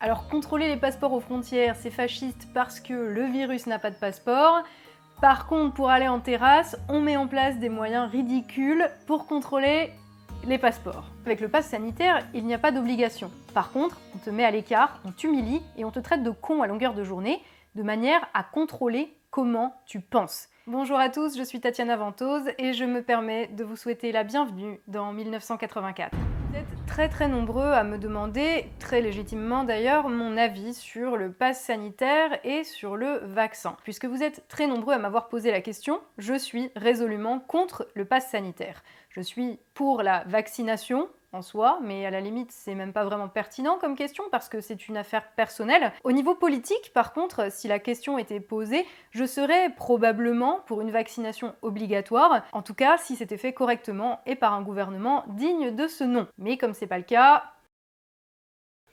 Alors contrôler les passeports aux frontières, c'est fasciste parce que le virus n'a pas de passeport. Par contre, pour aller en terrasse, on met en place des moyens ridicules pour contrôler les passeports. Avec le pass sanitaire, il n'y a pas d'obligation. Par contre, on te met à l'écart, on t'humilie et on te traite de con à longueur de journée, de manière à contrôler comment tu penses. Bonjour à tous, je suis Tatiana Ventose et je me permets de vous souhaiter la bienvenue dans 1984. Vous êtes très nombreux à me demander, très légitimement d'ailleurs, mon avis sur le pass sanitaire et sur le vaccin. Puisque vous êtes très nombreux à m'avoir posé la question, je suis résolument contre le pass sanitaire. Je suis pour la vaccination en soi, mais à la limite c'est même pas vraiment pertinent comme question parce que c'est une affaire personnelle. Au niveau politique, par contre, si la question était posée, je serais probablement pour une vaccination obligatoire, en tout cas si c'était fait correctement et par un gouvernement digne de ce nom. Mais comme c'est pas le cas,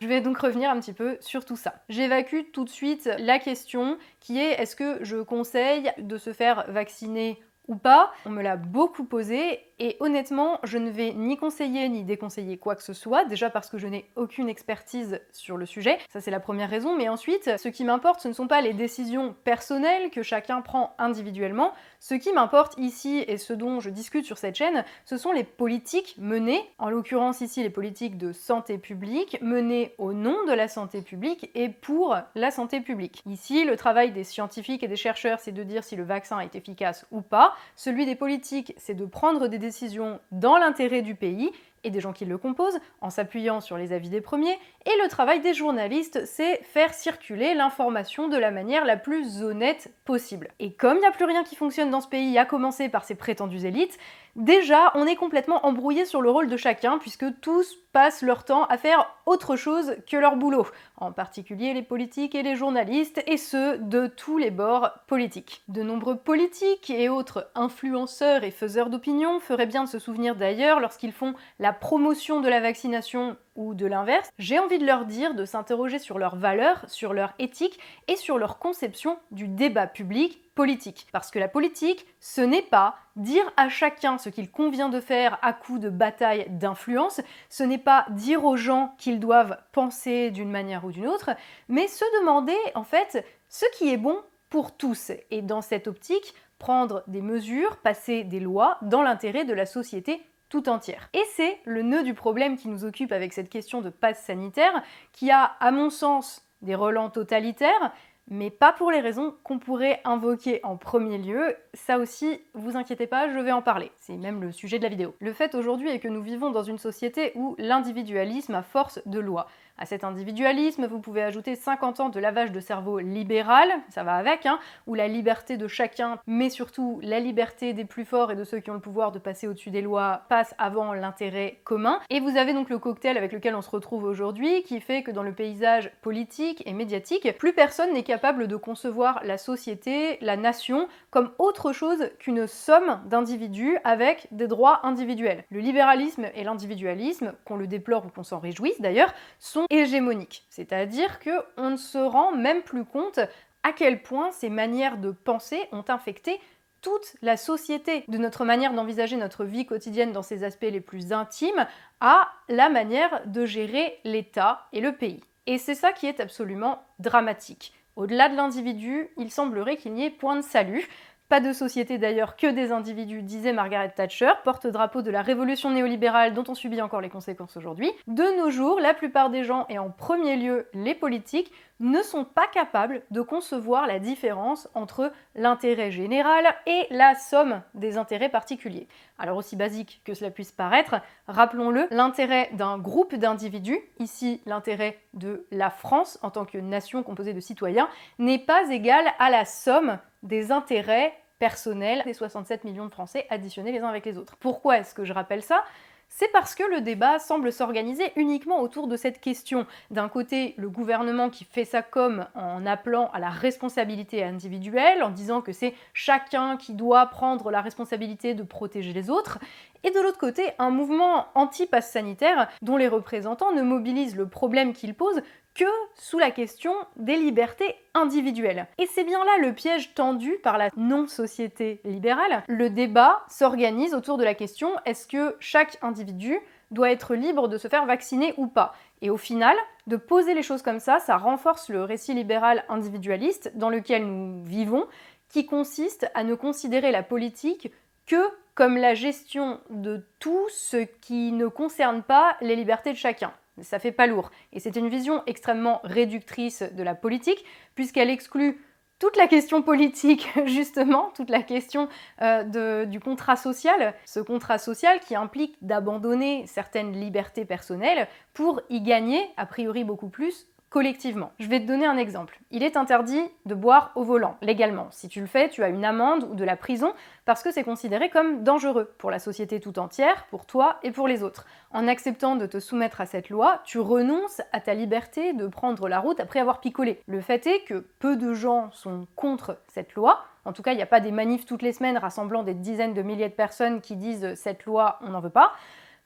je vais donc revenir un petit peu sur tout ça. J'évacue tout de suite la question qui est est-ce que je conseille de se faire vacciner ou pas? On me l'a beaucoup posé et honnêtement, je ne vais ni conseiller ni déconseiller quoi que ce soit, déjà parce que je n'ai aucune expertise sur le sujet, ça c'est la première raison, mais ensuite, ce qui m'importe, ce ne sont pas les décisions personnelles que chacun prend individuellement, ce qui m'importe ici et ce dont je discute sur cette chaîne, ce sont les politiques menées, en l'occurrence ici les politiques de santé publique, menées au nom de la santé publique et pour la santé publique. Ici, le travail des scientifiques et des chercheurs, c'est de dire si le vaccin est efficace ou pas. Celui des politiques, c'est de prendre des décisions dans l'intérêt du pays et des gens qui le composent, en s'appuyant sur les avis des premiers, et le travail des journalistes, c'est faire circuler l'information de la manière la plus honnête possible. Et comme il n'y a plus rien qui fonctionne dans ce pays, à commencer par ces prétendues élites, déjà, on est complètement embrouillé sur le rôle de chacun, puisque tous passent leur temps à faire autre chose que leur boulot, en particulier les politiques et les journalistes, et ceux de tous les bords politiques. De nombreux politiques et autres influenceurs et faiseurs d'opinion feraient bien de se souvenir d'ailleurs, lorsqu'ils font la promotion de la vaccination ou de l'inverse, j'ai envie de leur dire de s'interroger sur leurs valeurs, sur leur éthique et sur leur conception du débat public politique. Parce que la politique, ce n'est pas dire à chacun ce qu'il convient de faire à coup de bataille d'influence, ce n'est pas dire aux gens qu'ils doivent penser d'une manière ou d'une autre, mais se demander en fait ce qui est bon pour tous. Et dans cette optique, prendre des mesures, passer des lois dans l'intérêt de la société tout entière. Et c'est le nœud du problème qui nous occupe avec cette question de passe sanitaire, qui a, à mon sens, des relents totalitaires, mais pas pour les raisons qu'on pourrait invoquer en premier lieu. Ça aussi, vous inquiétez pas, je vais en parler. C'est même le sujet de la vidéo. Le fait aujourd'hui est que nous vivons dans une société où l'individualisme a force de loi. À cet individualisme, vous pouvez ajouter 50 ans de lavage de cerveau libéral, ça va avec, où la liberté de chacun, mais surtout la liberté des plus forts et de ceux qui ont le pouvoir de passer au-dessus des lois, passe avant l'intérêt commun. Et vous avez donc le cocktail avec lequel on se retrouve aujourd'hui, qui fait que dans le paysage politique et médiatique, plus personne n'est capable de concevoir la société, la nation, comme autre chose qu'une somme d'individus avec des droits individuels. Le libéralisme et l'individualisme, qu'on le déplore ou qu'on s'en réjouisse d'ailleurs, sont hégémoniques, c'est-à-dire qu'on ne se rend même plus compte à quel point ces manières de penser ont infecté toute la société, de notre manière d'envisager notre vie quotidienne dans ses aspects les plus intimes, à la manière de gérer l'État et le pays. Et c'est ça qui est absolument dramatique. Au-delà de l'individu, il semblerait qu'il n'y ait point de salut. Pas de société d'ailleurs que des individus, disait Margaret Thatcher, porte-drapeau de la révolution néolibérale dont on subit encore les conséquences aujourd'hui. De nos jours, la plupart des gens, et en premier lieu les politiques, ne sont pas capables de concevoir la différence entre l'intérêt général et la somme des intérêts particuliers. Alors aussi basique que cela puisse paraître, rappelons-le, l'intérêt d'un groupe d'individus, ici l'intérêt de la France en tant que nation composée de citoyens, n'est pas égal à la somme des intérêts personnels des 67 millions de Français additionnés les uns avec les autres. Pourquoi est-ce que je rappelle ça ? C'est parce que le débat semble s'organiser uniquement autour de cette question. D'un côté, le gouvernement qui fait sa com en appelant à la responsabilité individuelle, en disant que c'est chacun qui doit prendre la responsabilité de protéger les autres, et de l'autre côté, un mouvement anti-pass sanitaire dont les représentants ne mobilisent le problème qu'ils posent que sous la question des libertés individuelles. Et c'est bien là le piège tendu par la non-société libérale. Le débat s'organise autour de la question est-ce que chaque individu doit être libre de se faire vacciner ou pas. Et au final, de poser les choses comme ça renforce le récit libéral individualiste dans lequel nous vivons, qui consiste à ne considérer la politique que comme la gestion de tout ce qui ne concerne pas les libertés de chacun. Ça fait pas lourd. Et c'est une vision extrêmement réductrice de la politique, puisqu'elle exclut toute la question politique, justement, toute la question du contrat social. Ce contrat social qui implique d'abandonner certaines libertés personnelles pour y gagner, a priori beaucoup plus, collectivement. Je vais te donner un exemple. Il est interdit de boire au volant, légalement. Si tu le fais, tu as une amende ou de la prison parce que c'est considéré comme dangereux pour la société tout entière, pour toi et pour les autres. En acceptant de te soumettre à cette loi, tu renonces à ta liberté de prendre la route après avoir picolé. Le fait est que peu de gens sont contre cette loi. En tout cas, il n'y a pas des manifs toutes les semaines rassemblant des dizaines de milliers de personnes qui disent « cette loi, on n'en veut pas ».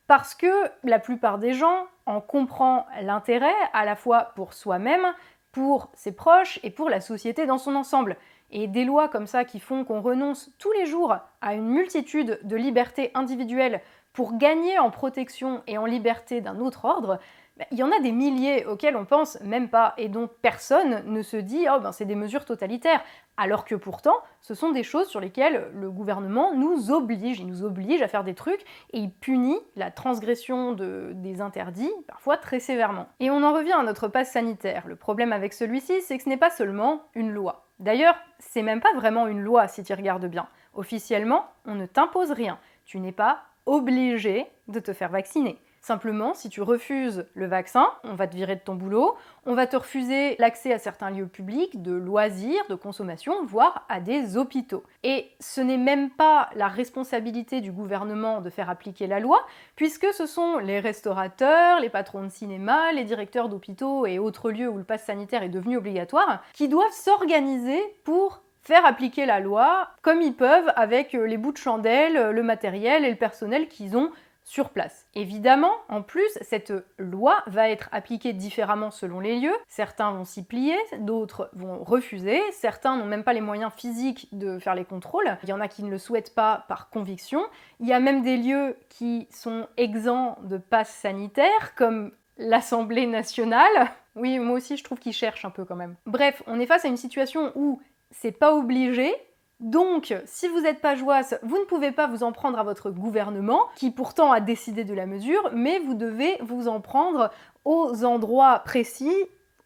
Parce que la plupart des gens en comprennent l'intérêt à la fois pour soi-même, pour ses proches et pour la société dans son ensemble. Et des lois comme ça qui font qu'on renonce tous les jours à une multitude de libertés individuelles pour gagner en protection et en liberté d'un autre ordre, il y en a des milliers auxquels on pense même pas et dont personne ne se dit « oh ben c'est des mesures totalitaires », alors que pourtant ce sont des choses sur lesquelles le gouvernement nous oblige, il nous oblige à faire des trucs et il punit la transgression des interdits, parfois très sévèrement. Et on en revient à notre pass sanitaire. Le problème avec celui-ci, c'est que ce n'est pas seulement une loi. D'ailleurs, c'est même pas vraiment une loi si tu regardes bien. Officiellement, on ne t'impose rien. Tu n'es pas obligé de te faire vacciner. Simplement, si tu refuses le vaccin, on va te virer de ton boulot, on va te refuser l'accès à certains lieux publics, de loisirs, de consommation, voire à des hôpitaux. Et ce n'est même pas la responsabilité du gouvernement de faire appliquer la loi, puisque ce sont les restaurateurs, les patrons de cinéma, les directeurs d'hôpitaux et autres lieux où le pass sanitaire est devenu obligatoire, qui doivent s'organiser pour faire appliquer la loi comme ils peuvent avec les bouts de chandelle, le matériel et le personnel qu'ils ont sur place. Évidemment, en plus, cette loi va être appliquée différemment selon les lieux. Certains vont s'y plier, d'autres vont refuser, certains n'ont même pas les moyens physiques de faire les contrôles. Il y en a qui ne le souhaitent pas par conviction. Il y a même des lieux qui sont exempts de passe sanitaire, comme l'Assemblée nationale. Oui, moi aussi je trouve qu'ils cherchent un peu quand même. Bref, on est face à une situation où c'est pas obligé. Donc, si vous n'êtes pas joasse, vous ne pouvez pas vous en prendre à votre gouvernement, qui pourtant a décidé de la mesure, mais vous devez vous en prendre aux endroits précis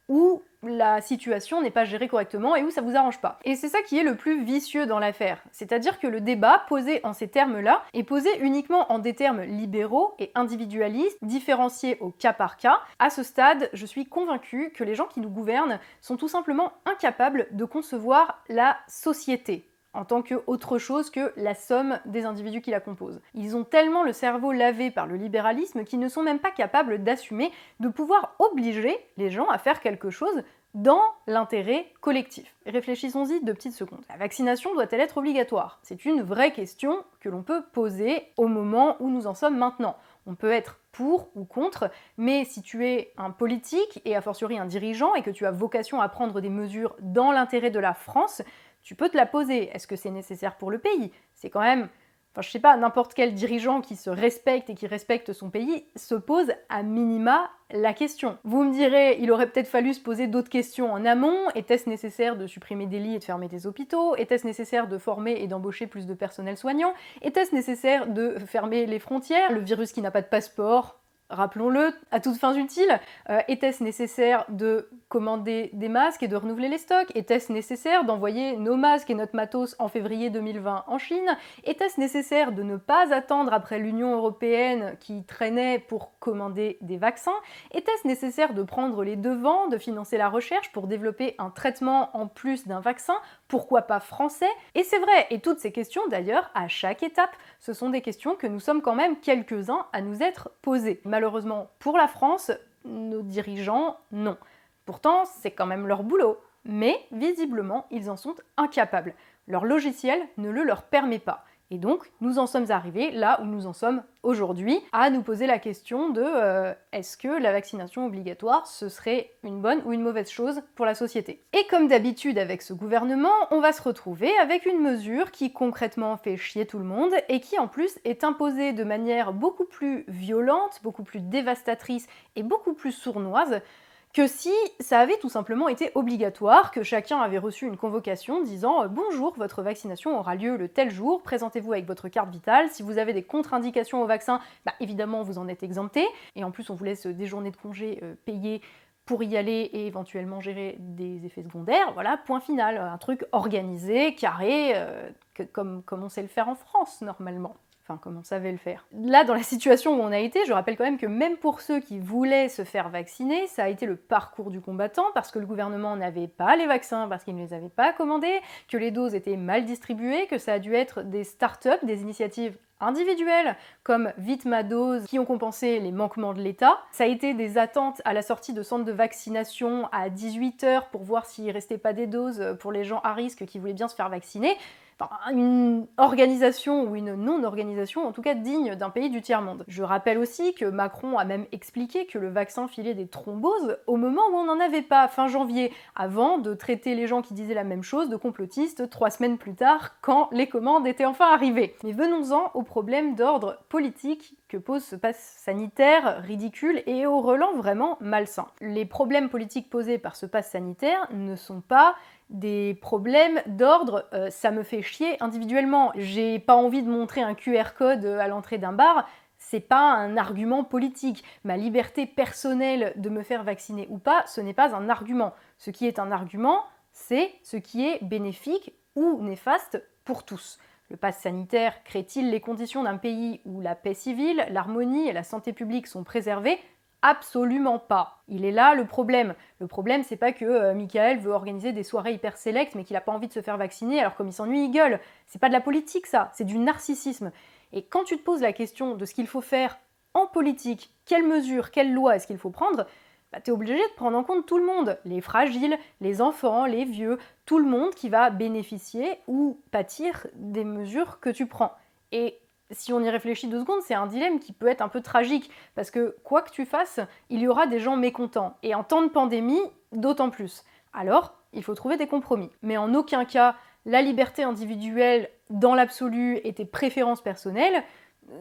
où la situation n'est pas gérée correctement et où ça vous arrange pas. Et c'est ça qui est le plus vicieux dans l'affaire. C'est-à-dire que le débat, posé en ces termes-là, est posé uniquement en des termes libéraux et individualistes, différenciés au cas par cas. À ce stade, je suis convaincue que les gens qui nous gouvernent sont tout simplement incapables de concevoir la société en tant qu'autre chose que la somme des individus qui la composent. Ils ont tellement le cerveau lavé par le libéralisme qu'ils ne sont même pas capables d'assumer de pouvoir obliger les gens à faire quelque chose dans l'intérêt collectif. Réfléchissons-y 2 petites secondes. La vaccination doit-elle être obligatoire? C'est une vraie question que l'on peut poser au moment où nous en sommes maintenant. On peut être pour ou contre, mais si tu es un politique et a fortiori un dirigeant et que tu as vocation à prendre des mesures dans l'intérêt de la France, tu peux te la poser. Est-ce que c'est nécessaire pour le pays? C'est quand même, je sais pas, n'importe quel dirigeant qui se respecte et qui respecte son pays se pose à minima la question. Vous me direz, il aurait peut-être fallu se poser d'autres questions en amont. Était-ce nécessaire de supprimer des lits et de fermer des hôpitaux? Était-ce nécessaire de former et d'embaucher plus de personnel soignant? Était-ce nécessaire de fermer les frontières? Le virus qui n'a pas de passeport, rappelons-le, à toutes fins utiles. Était-ce nécessaire de commander des masques et de renouveler les stocks? Était-ce nécessaire d'envoyer nos masques et notre matos en février 2020 en Chine? Était-ce nécessaire de ne pas attendre après l'Union européenne qui traînait pour commander des vaccins? Était-ce nécessaire de prendre les devants, de financer la recherche pour développer un traitement en plus d'un vaccin? Pourquoi pas français? Et c'est vrai, et toutes ces questions d'ailleurs, à chaque étape, ce sont des questions que nous sommes quand même quelques-uns à nous être posées. Malheureusement pour la France, nos dirigeants, non. Pourtant, c'est quand même leur boulot. Mais visiblement, ils en sont incapables. Leur logiciel ne le leur permet pas. Et donc, nous en sommes arrivés là où nous en sommes aujourd'hui, à nous poser la question de est-ce que la vaccination obligatoire, ce serait une bonne ou une mauvaise chose pour la société? Et comme d'habitude avec ce gouvernement, on va se retrouver avec une mesure qui concrètement fait chier tout le monde et qui en plus est imposée de manière beaucoup plus violente, beaucoup plus dévastatrice et beaucoup plus sournoise que si ça avait tout simplement été obligatoire, que chacun avait reçu une convocation disant « Bonjour, votre vaccination aura lieu le tel jour, présentez-vous avec votre carte vitale, si vous avez des contre-indications au vaccin, évidemment vous en êtes exempté, et en plus on vous laisse des journées de congé payées pour y aller et éventuellement gérer des effets secondaires, voilà, point final, un truc organisé, carré, comme on sait le faire en France normalement. Enfin, comme on savait le faire. Là, dans la situation où on a été, je rappelle quand même que même pour ceux qui voulaient se faire vacciner, ça a été le parcours du combattant, parce que le gouvernement n'avait pas les vaccins, parce qu'il ne les avait pas commandés, que les doses étaient mal distribuées, que ça a dû être des start-up, des initiatives individuelles, comme Vite ma dose, qui ont compensé les manquements de l'État. Ça a été des attentes à la sortie de centres de vaccination à 18h pour voir s'il restait pas des doses pour les gens à risque qui voulaient bien se faire vacciner. Enfin, une organisation ou une non-organisation, en tout cas digne d'un pays du tiers-monde. Je rappelle aussi que Macron a même expliqué que le vaccin filait des thromboses au moment où on n'en avait pas, fin janvier, avant de traiter les gens qui disaient la même chose de complotistes 3 semaines plus tard, quand les commandes étaient enfin arrivées. Mais venons-en au problème d'ordre politique que pose ce pass sanitaire ridicule et au relent vraiment malsain. Les problèmes politiques posés par ce pass sanitaire ne sont pas des problèmes d'ordre ça me fait chier individuellement, j'ai pas envie de montrer un QR code à l'entrée d'un bar, c'est pas un argument politique. Ma liberté personnelle de me faire vacciner ou pas, ce n'est pas un argument. Ce qui est un argument, c'est ce qui est bénéfique ou néfaste pour tous. Le pass sanitaire crée-t-il les conditions d'un pays où la paix civile, l'harmonie et la santé publique sont préservées ? Absolument pas. Il est là le problème. Le problème, c'est pas que Michael veut organiser des soirées hyper sélectes mais qu'il a pas envie de se faire vacciner, alors comme il s'ennuie, il gueule. C'est pas de la politique ça, c'est du narcissisme. Et quand tu te poses la question de ce qu'il faut faire en politique, quelles mesures, quelles lois est-ce qu'il faut prendre, t'es obligé de prendre en compte tout le monde. Les fragiles, les enfants, les vieux, tout le monde qui va bénéficier ou pâtir des mesures que tu prends. Et si on y réfléchit 2 secondes, c'est un dilemme qui peut être un peu tragique, parce que quoi que tu fasses, il y aura des gens mécontents, et en temps de pandémie, d'autant plus. Alors, il faut trouver des compromis. Mais en aucun cas, la liberté individuelle, dans l'absolu, et tes préférences personnelles,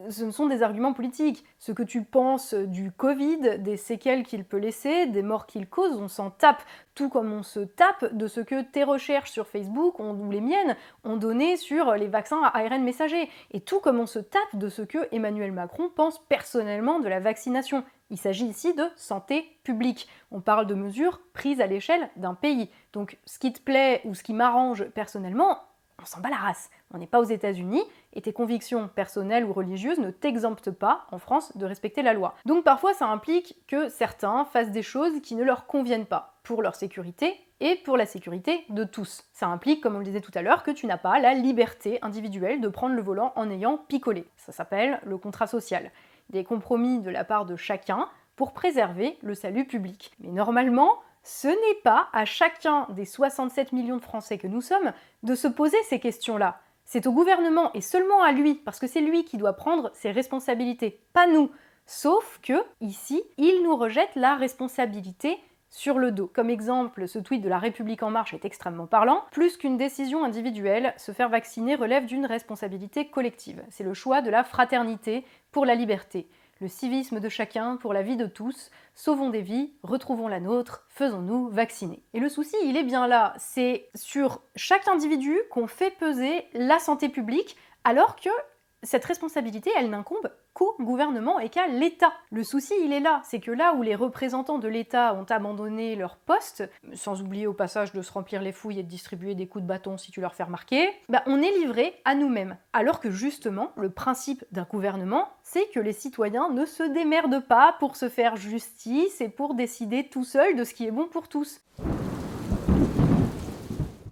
ce ne sont des arguments politiques. Ce que tu penses du Covid, des séquelles qu'il peut laisser, des morts qu'il cause, on s'en tape. Tout comme on se tape de ce que tes recherches sur Facebook, ou les miennes, ont donné sur les vaccins à ARN messager. Et tout comme on se tape de ce que Emmanuel Macron pense personnellement de la vaccination. Il s'agit ici de santé publique. On parle de mesures prises à l'échelle d'un pays. Donc ce qui te plaît ou ce qui m'arrange personnellement, on s'en bat la race. On n'est pas aux États-Unis et tes convictions personnelles ou religieuses ne t'exemptent pas, en France, de respecter la loi. Donc parfois ça implique que certains fassent des choses qui ne leur conviennent pas, pour leur sécurité et pour la sécurité de tous. Ça implique, comme on le disait tout à l'heure, que tu n'as pas la liberté individuelle de prendre le volant en ayant picolé. Ça s'appelle le contrat social. Des compromis de la part de chacun pour préserver le salut public. Mais normalement, ce n'est pas à chacun des 67 millions de Français que nous sommes de se poser ces questions-là. C'est au gouvernement et seulement à lui, parce que c'est lui qui doit prendre ses responsabilités, pas nous. Sauf que, ici, il nous rejette la responsabilité sur le dos. Comme exemple, ce tweet de La République En Marche est extrêmement parlant. Plus qu'une décision individuelle, se faire vacciner relève d'une responsabilité collective. C'est le choix de la fraternité pour la liberté. Le civisme de chacun pour la vie de tous, sauvons des vies, retrouvons la nôtre, faisons-nous vacciner. Et le souci, il est bien là, c'est sur chaque individu qu'on fait peser la santé publique, alors que cette responsabilité, elle n'incombe qu'au gouvernement et qu'à l'État. Le souci, il est là, c'est que là où les représentants de l'État ont abandonné leur poste, sans oublier au passage de se remplir les fouilles et de distribuer des coups de bâton si tu leur fais remarquer, on est livré à nous-mêmes. Alors que justement, le principe d'un gouvernement, c'est que les citoyens ne se démerdent pas pour se faire justice et pour décider tout seuls de ce qui est bon pour tous.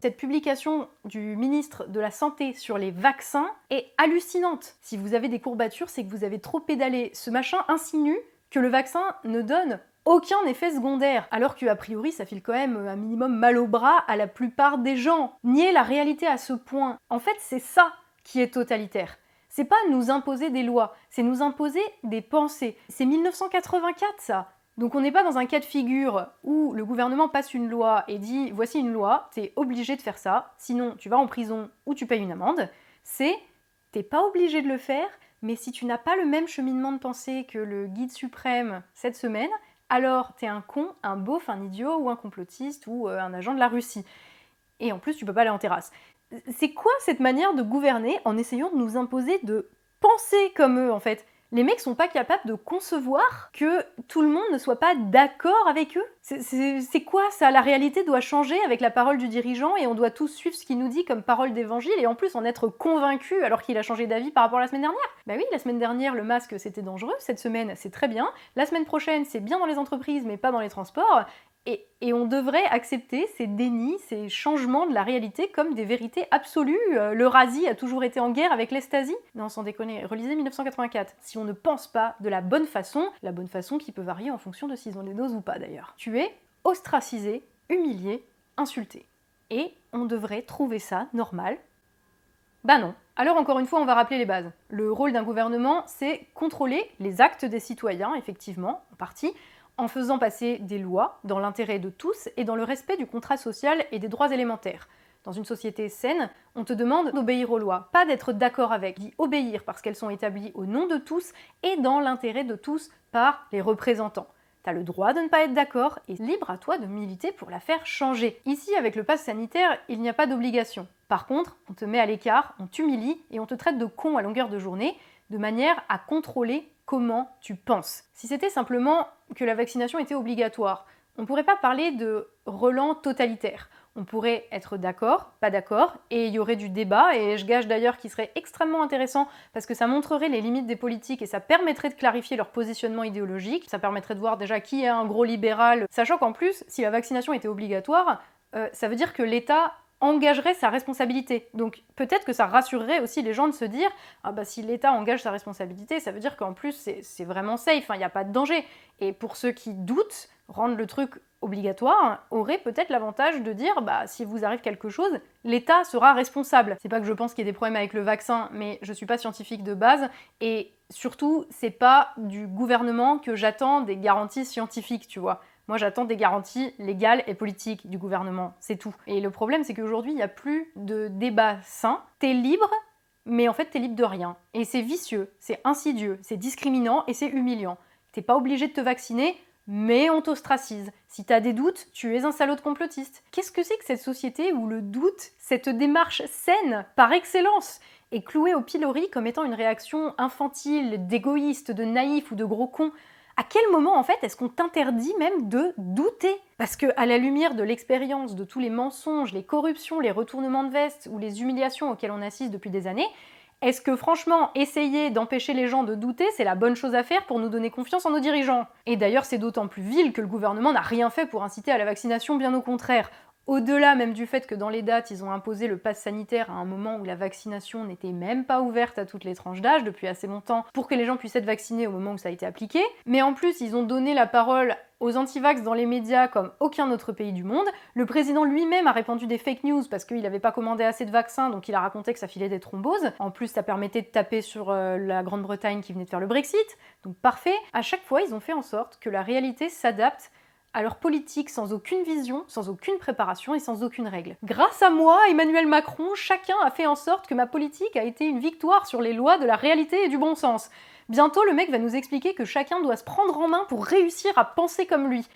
Cette publication du ministre de la Santé sur les vaccins est hallucinante. Si vous avez des courbatures, c'est que vous avez trop pédalé. Ce machin insinue que le vaccin ne donne aucun effet secondaire, alors qu'a priori ça file quand même un minimum mal au bras à la plupart des gens. Nier la réalité à ce point, en fait c'est ça qui est totalitaire. C'est pas nous imposer des lois, c'est nous imposer des pensées. C'est 1984 ça. Donc on n'est pas dans un cas de figure où le gouvernement passe une loi et dit « voici une loi, t'es obligé de faire ça, sinon tu vas en prison ou tu payes une amende ». C'est « t'es pas obligé de le faire, mais si tu n'as pas le même cheminement de pensée que le guide suprême cette semaine, alors t'es un con, un beauf, un idiot ou un complotiste ou un agent de la Russie. Et en plus tu peux pas aller en terrasse ». C'est quoi cette manière de gouverner en essayant de nous imposer de penser comme eux en fait ? Les mecs sont pas capables de concevoir que tout le monde ne soit pas d'accord avec eux. C'est quoi ça ? La réalité doit changer avec la parole du dirigeant et on doit tous suivre ce qu'il nous dit comme parole d'évangile et en plus en être convaincu alors qu'il a changé d'avis par rapport à la semaine dernière. Bah oui, la semaine dernière le masque c'était dangereux, cette semaine c'est très bien, la semaine prochaine c'est bien dans les entreprises mais pas dans les transports. Et on devrait accepter ces dénis, ces changements de la réalité comme des vérités absolues. L'Eurasie a toujours été en guerre avec l'Estasie. Non, sans déconner, relisez 1984. Si on ne pense pas de la bonne façon qui peut varier en fonction de s'ils ont des doses ou pas d'ailleurs. Tu es ostracisé, humilié, insulté. Et on devrait trouver ça normal. Bah non. Alors encore une fois, on va rappeler les bases. Le rôle d'un gouvernement, c'est contrôler les actes des citoyens, effectivement, en partie, en faisant passer des lois dans l'intérêt de tous et dans le respect du contrat social et des droits élémentaires. Dans une société saine, on te demande d'obéir aux lois, pas d'être d'accord avec, d'y obéir parce qu'elles sont établies au nom de tous et dans l'intérêt de tous par les représentants. T'as le droit de ne pas être d'accord et libre à toi de militer pour la faire changer. Ici, avec le pass sanitaire, il n'y a pas d'obligation. Par contre, on te met à l'écart, on t'humilie et on te traite de con à longueur de journée, de manière à contrôler comment tu penses. Si c'était simplement que la vaccination était obligatoire, on ne pourrait pas parler de relents totalitaire. On pourrait être d'accord, pas d'accord, et il y aurait du débat, et je gage d'ailleurs qu'il serait extrêmement intéressant parce que ça montrerait les limites des politiques et ça permettrait de clarifier leur positionnement idéologique, ça permettrait de voir déjà qui est un gros libéral, sachant qu'en plus, si la vaccination était obligatoire, ça veut dire que l'État engagerait sa responsabilité. Donc peut-être que ça rassurerait aussi les gens de se dire « Ah bah si l'État engage sa responsabilité, ça veut dire qu'en plus c'est vraiment safe, il n'y a pas de danger. » Et pour ceux qui doutent, rendre le truc obligatoire aurait peut-être l'avantage de dire « Bah si vous arrive quelque chose, l'État sera responsable. » C'est pas que je pense qu'il y ait des problèmes avec le vaccin, mais je suis pas scientifique de base, et surtout, c'est pas du gouvernement que j'attends des garanties scientifiques, tu vois. Moi, j'attends des garanties légales et politiques du gouvernement, c'est tout. Et le problème, c'est qu'aujourd'hui, il n'y a plus de débat sain. T'es libre, mais en fait, t'es libre de rien. Et c'est vicieux, c'est insidieux, c'est discriminant et c'est humiliant. T'es pas obligé de te vacciner, mais on t'ostracise. Si t'as des doutes, tu es un salaud de complotiste. Qu'est-ce que c'est que cette société où le doute, cette démarche saine, par excellence, est clouée au pilori comme étant une réaction infantile, d'égoïste, de naïf ou de gros con? À quel moment, en fait, est-ce qu'on t'interdit même de douter ? Parce que, à la lumière de l'expérience, de tous les mensonges, les corruptions, les retournements de veste ou les humiliations auxquelles on assiste depuis des années, est-ce que, franchement, essayer d'empêcher les gens de douter, c'est la bonne chose à faire pour nous donner confiance en nos dirigeants ? Et d'ailleurs, c'est d'autant plus vil que le gouvernement n'a rien fait pour inciter à la vaccination, bien au contraire. Au-delà même du fait que dans les dates, ils ont imposé le pass sanitaire à un moment où la vaccination n'était même pas ouverte à toutes les tranches d'âge depuis assez longtemps pour que les gens puissent être vaccinés au moment où ça a été appliqué. Mais en plus, ils ont donné la parole aux antivax dans les médias comme aucun autre pays du monde. Le président lui-même a répandu des fake news parce qu'il n'avait pas commandé assez de vaccins, donc il a raconté que ça filait des thromboses. En plus, ça permettait de taper sur la Grande-Bretagne qui venait de faire le Brexit. Donc parfait. À chaque fois, ils ont fait en sorte que la réalité s'adapte à leur politique sans aucune vision, sans aucune préparation et sans aucune règle. Grâce à moi, Emmanuel Macron, chacun a fait en sorte que ma politique a été une victoire sur les lois de la réalité et du bon sens. Bientôt, le mec va nous expliquer que chacun doit se prendre en main pour réussir à penser comme lui.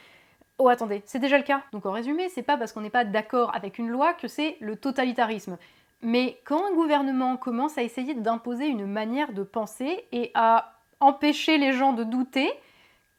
Oh attendez, c'est déjà le cas. Donc en résumé, c'est pas parce qu'on n'est pas d'accord avec une loi que c'est le totalitarisme. Mais quand un gouvernement commence à essayer d'imposer une manière de penser et à empêcher les gens de douter,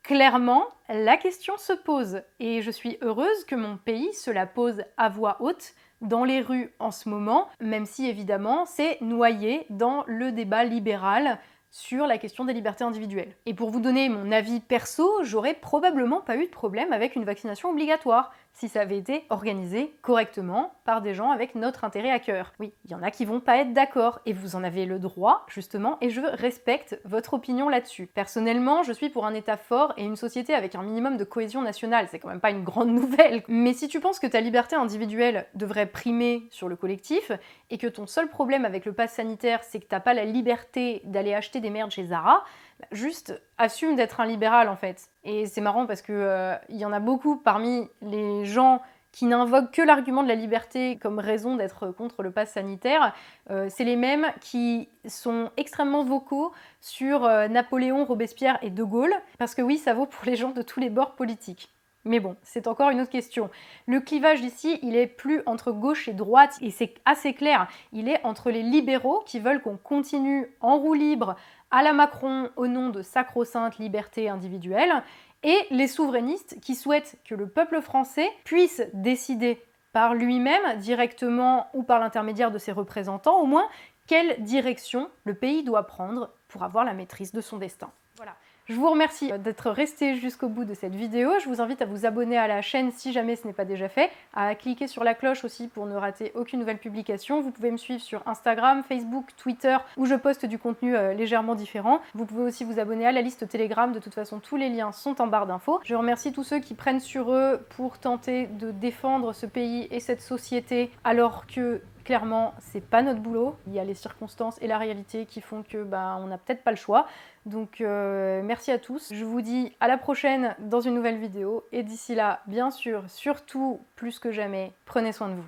clairement, la question se pose, et je suis heureuse que mon pays se la pose à voix haute dans les rues en ce moment, même si évidemment c'est noyé dans le débat libéral sur la question des libertés individuelles. Et pour vous donner mon avis perso, j'aurais probablement pas eu de problème avec une vaccination obligatoire. si ça avait été organisé correctement par des gens avec notre intérêt à cœur. Oui, il y en a qui vont pas être d'accord, et vous en avez le droit, justement, et je respecte votre opinion là-dessus. Personnellement, je suis pour un État fort et une société avec un minimum de cohésion nationale, c'est quand même pas une grande nouvelle. Mais si tu penses que ta liberté individuelle devrait primer sur le collectif, et que ton seul problème avec le pass sanitaire, c'est que t'as pas la liberté d'aller acheter des merdes chez Zara, bah, juste assume d'être un libéral en fait. Et c'est marrant parce que y en a beaucoup parmi les gens qui n'invoquent que l'argument de la liberté comme raison d'être contre le pass sanitaire, c'est les mêmes qui sont extrêmement vocaux sur Napoléon, Robespierre et De Gaulle, parce que oui, ça vaut pour les gens de tous les bords politiques. Mais bon, c'est encore une autre question. Le clivage ici, il est plus entre gauche et droite, et c'est assez clair. Il est entre les libéraux qui veulent qu'on continue en roue libre à la Macron au nom de sacro-sainte liberté individuelle, et les souverainistes qui souhaitent que le peuple français puisse décider par lui-même, directement ou par l'intermédiaire de ses représentants, au moins, quelle direction le pays doit prendre pour avoir la maîtrise de son destin. Voilà. Je vous remercie d'être resté jusqu'au bout de cette vidéo. Je vous invite à vous abonner à la chaîne si jamais ce n'est pas déjà fait, à cliquer sur la cloche aussi pour ne rater aucune nouvelle publication. Vous pouvez me suivre sur Instagram, Facebook, Twitter, où je poste du contenu légèrement différent. Vous pouvez aussi vous abonner à la liste Telegram. De toute façon, tous les liens sont en barre d'infos. Je remercie tous ceux qui prennent sur eux pour tenter de défendre ce pays et cette société, alors que clairement, c'est pas notre boulot. Il y a les circonstances et la réalité qui font que on n'a peut-être pas le choix. Donc merci à tous. Je vous dis à la prochaine dans une nouvelle vidéo. Et d'ici là, bien sûr, surtout, plus que jamais, prenez soin de vous.